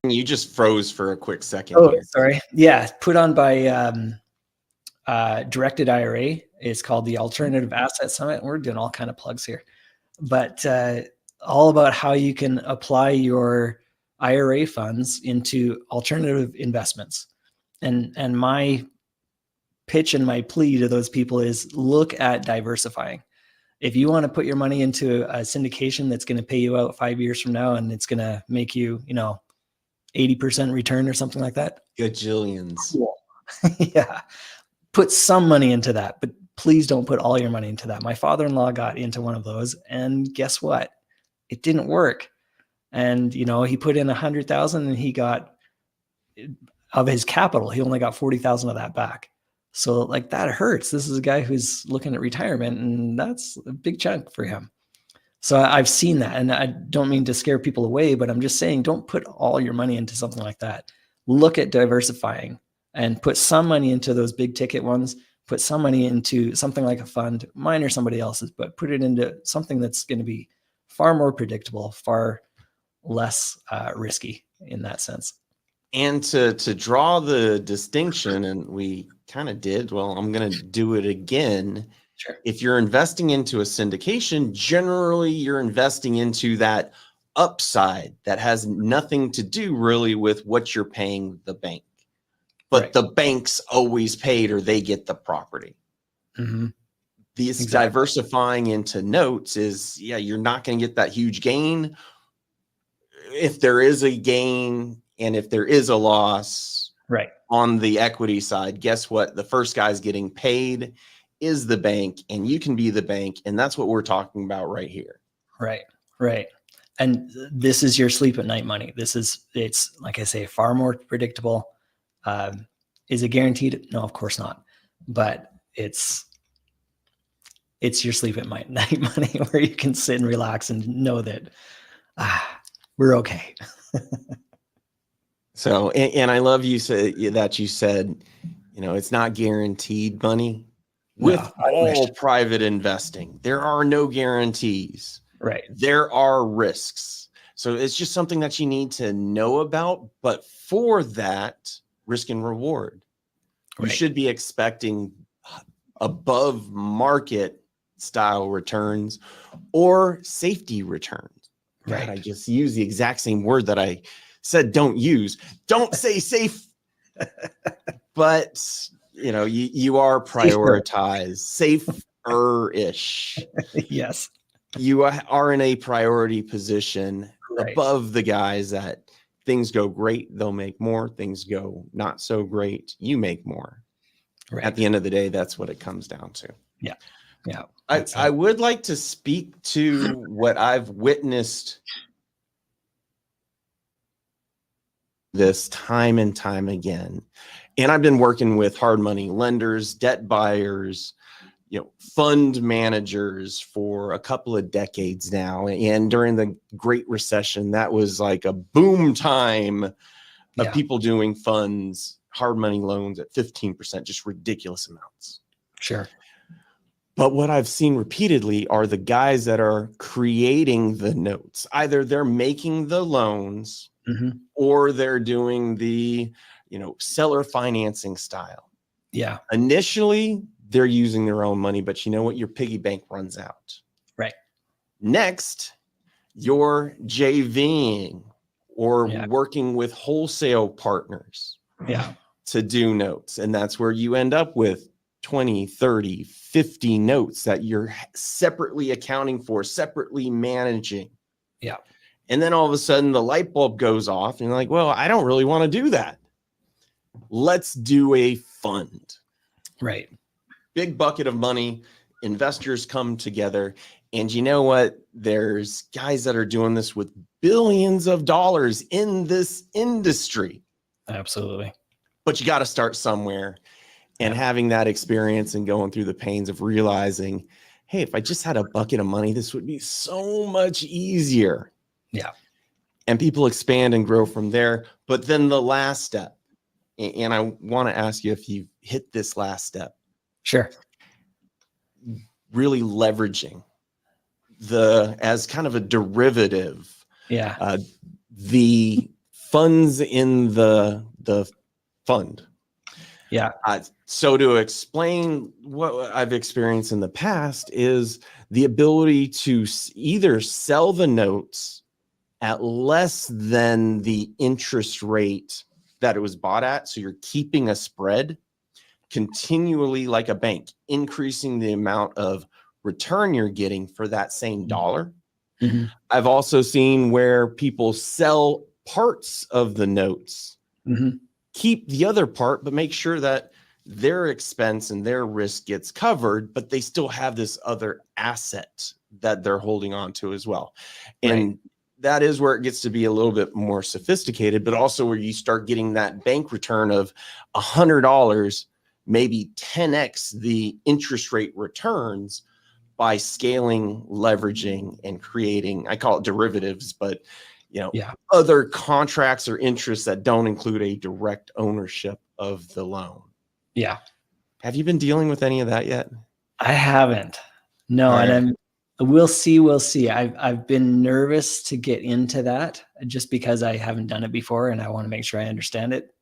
You just froze for a quick second. Oh, here. sorry. Yeah, put on by Directed IRA. It's called the Alternative Asset Summit. We're doing all kind of plugs here, but all about how you can apply your IRA funds into alternative investments. And my pitch and my plea to those people is look at diversifying. If you want to put your money into a syndication that's going to pay you out 5 years from now and it's going to make you, 80% return or something like that. Gajillions. Cool. Yeah. Put some money into that, but please don't put all your money into that. My father-in-law got into one of those, and guess what? It didn't work. And, he put in 100,000 and he got, of his capital, he only got 40,000 of that back. So like that hurts. This is a guy who's looking at retirement, and that's a big chunk for him. So I've seen that, and I don't mean to scare people away, but I'm just saying, don't put all your money into something like that. Look at diversifying and put some money into those big ticket ones, put some money into something like a fund, mine or somebody else's, but put it into something that's going to be far more predictable, far less risky in that sense. And to draw the distinction, and we kind of did, well, I'm going to do it again. Sure. If you're investing into a syndication, generally you're investing into that upside that has nothing to do really with what you're paying the bank. But right. The bank's always paid, or they get the property. Mm-hmm. These exactly. Diversifying into notes is, you're not going to get that huge gain. If there is a gain and if there is a loss right on the equity side, guess what? The first guy's getting paid is the bank, and you can be the bank. And that's what we're talking about right here. Right. And this is your sleep at night money. It's like I say, far more predictable. Is it guaranteed? No, of course not. But it's your sleep at night money where you can sit and relax and know that we're okay. So, and I love you said, it's not guaranteed money. With all private investing, there are no guarantees. Right. There are risks. So it's just something that you need to know about. But for that risk and reward, you should be expecting above market style returns or safety returns. Right. God, I just used the exact same word that I said don't use. Don't say safe. But you are prioritized, safer-ish. Yes. You are in a priority position above the guys that things go great, they'll make more. Things go not so great, you make more. Right. At the end of the day, that's what it comes down to. Yeah. Yeah. I would like to speak to what I've witnessed this time and time again. And I've been working with hard money lenders, debt buyers, fund managers for a couple of decades now. And during the Great Recession, that was like a boom time of people doing funds, hard money loans at 15%, just ridiculous amounts. Sure. But what I've seen repeatedly are the guys that are creating the notes. Either they're making the loans or they're doing the, seller financing style. Yeah. Initially, they're using their own money, but you know what? Your piggy bank runs out. Right. Next, you're JVing or working with wholesale partners to do notes. And that's where you end up with 20, 30, 50 notes that you're separately accounting for, separately managing. Yeah. And then all of a sudden the light bulb goes off and you're like, well, I don't really want to do that. Let's do a fund. Right. Big bucket of money, investors come together, and you know what? There's guys that are doing this with billions of dollars in this industry. Absolutely. But you got to start somewhere, and having that experience and going through the pains of realizing, hey, if I just had a bucket of money, this would be so much easier. Yeah. And people expand and grow from there. But then the last step, and I want to ask you if you hit this last step. Sure. Really leveraging as kind of a derivative, the funds in the fund. Yeah. So to explain what I've experienced in the past is the ability to either sell the notes at less than the interest rate that it was bought at. So you're keeping a spread continually, like a bank, increasing the amount of return you're getting for that same dollar. Mm-hmm. I've also seen where people sell parts of the notes, Mm-hmm. keep the other part, but make sure that their expense and their risk gets covered, but they still have this other asset that they're holding on to as well. And Right. that is where it gets to be a little bit more sophisticated, but also where you start getting that bank return of $100, maybe 10x the interest rate returns by scaling, leveraging, and creating, I call it derivatives, but Yeah. other contracts or interests that don't include a direct ownership of the loan. Yeah. Have you been dealing with any of that yet? I haven't. No, All right. and we'll see. I've been nervous to get into that just because I haven't done it before, and I want to make sure I understand it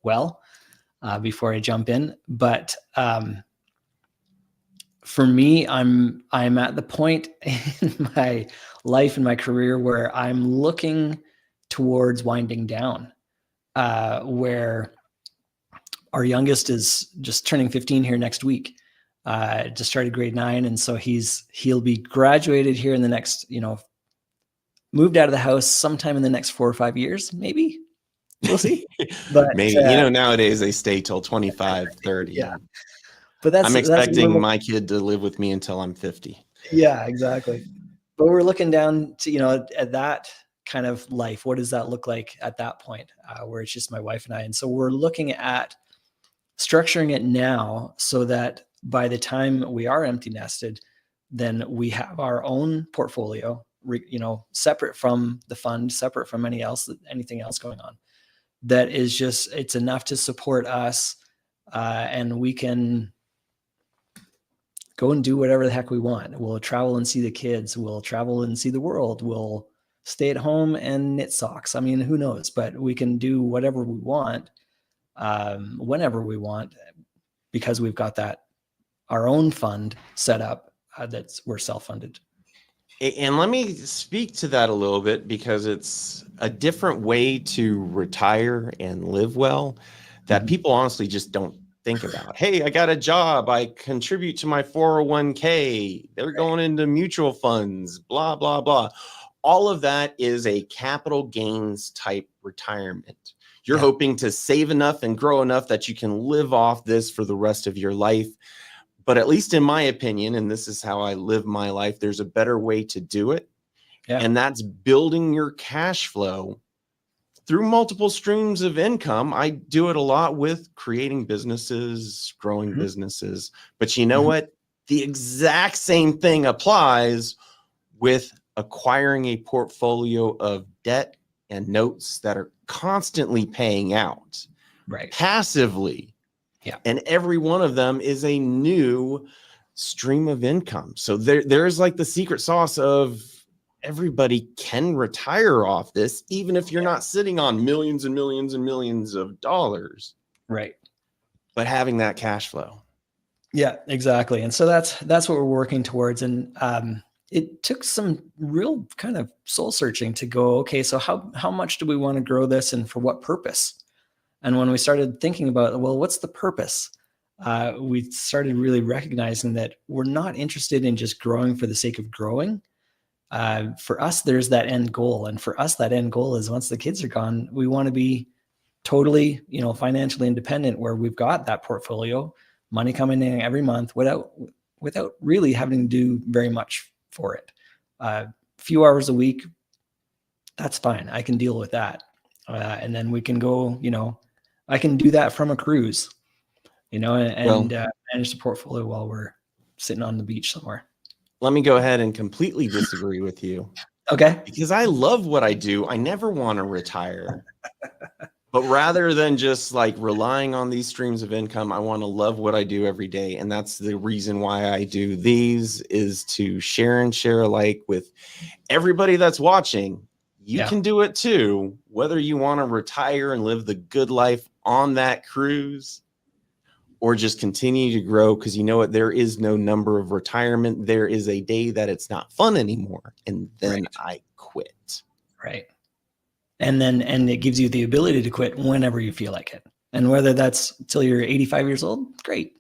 well before I jump in. But for me, I'm at the point in my life and my career where I'm looking towards winding down, where our youngest is just turning 15 here next week. Just started grade 9. And so he'll be graduated here in the next, moved out of the house sometime in the next 4 or 5 years, maybe. We'll see. But maybe, nowadays they stay till 25, 30. Yeah. But I'm expecting my kid to live with me until I'm 50. Yeah, exactly. But we're looking down to, at that kind of life. What does that look like at that point where it's just my wife and I? And so we're looking at structuring it now so that by the time we are empty nested, then we have our own portfolio, separate from the fund, separate from anything else going on. That is just, it's enough to support us, and we can go and do whatever the heck we want. We'll travel and see the kids. We'll travel and see the world. We'll stay at home and knit socks. I mean, who knows? But we can do whatever we want, whenever we want, because we've got our own fund set up we're self-funded. And let me speak to that a little bit, because it's a different way to retire and live well that people honestly just don't think about. Hey, I got a job. I contribute to my 401k. They're going into mutual funds, blah, blah, blah. All of that is a capital gains type retirement. You're hoping to save enough and grow enough that you can live off this for the rest of your life. But at least in my opinion, and this is how I live my life, there's a better way to do it. Yeah. And that's building your cash flow through multiple streams of income. I do it a lot with creating businesses, growing businesses. But you know what? The exact same thing applies with acquiring a portfolio of debt and notes that are constantly paying out passively. Yeah. And every one of them is a new stream of income. So there's like the secret sauce of everybody can retire off this, even if you're not sitting on millions and millions and millions of dollars. Right. But having that cash flow. Yeah, exactly. And so that's what we're working towards. And it took some real kind of soul searching to go, okay, so how much do we want to grow this and for what purpose? And when we started thinking about, well, what's the purpose? We started really recognizing that we're not interested in just growing for the sake of growing. For us, there's that end goal. And for us, that end goal is once the kids are gone, we want to be totally, financially independent, where we've got that portfolio, money coming in every month without really having to do very much for it. A few hours a week, that's fine. I can deal with that. And then we can go, I can do that from a cruise, and manage the portfolio while we're sitting on the beach somewhere. Let me go ahead and completely disagree with you. Okay. Because I love what I do. I never want to retire. But rather than just like relying on these streams of income, I want to love what I do every day. And that's the reason why I do these, is to share and share alike with everybody that's watching. You Yeah. can do it too, whether you want to retire and live the good life on that cruise or just continue to grow, because you know what, there is no number of retirement. There is a day that it's not fun anymore, and then I quit. Right. And it gives you the ability to quit whenever you feel like it. And whether that's till you're 85 years old, great.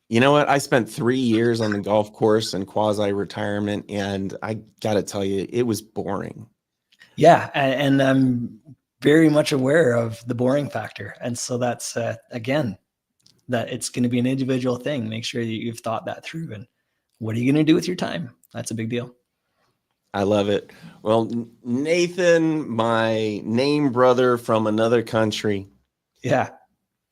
You know what? I spent 3 years on the golf course in quasi-retirement, and I got to tell you, it was boring. Yeah. And I'm very much aware of the boring factor. And so that's, again, that it's going to be an individual thing. Make sure that you've thought that through. And what are you going to do with your time? That's a big deal. I love it. Well, Nathan, my name brother from another country, Yeah.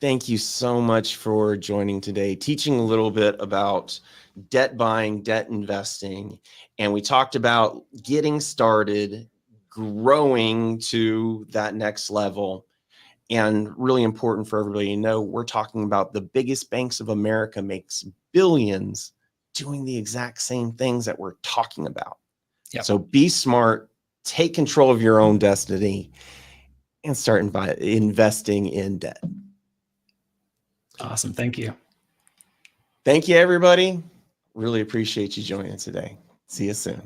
thank you so much for joining today, teaching a little bit about debt buying, debt investing. And we talked about getting started, growing to that next level. And really important for everybody to know, we're talking about the biggest banks of America makes billions doing the exact same things that we're talking about. Yep. So be smart, take control of your own destiny, and start investing in debt. Awesome. Thank you. Thank you, everybody. Really appreciate you joining today. See you soon.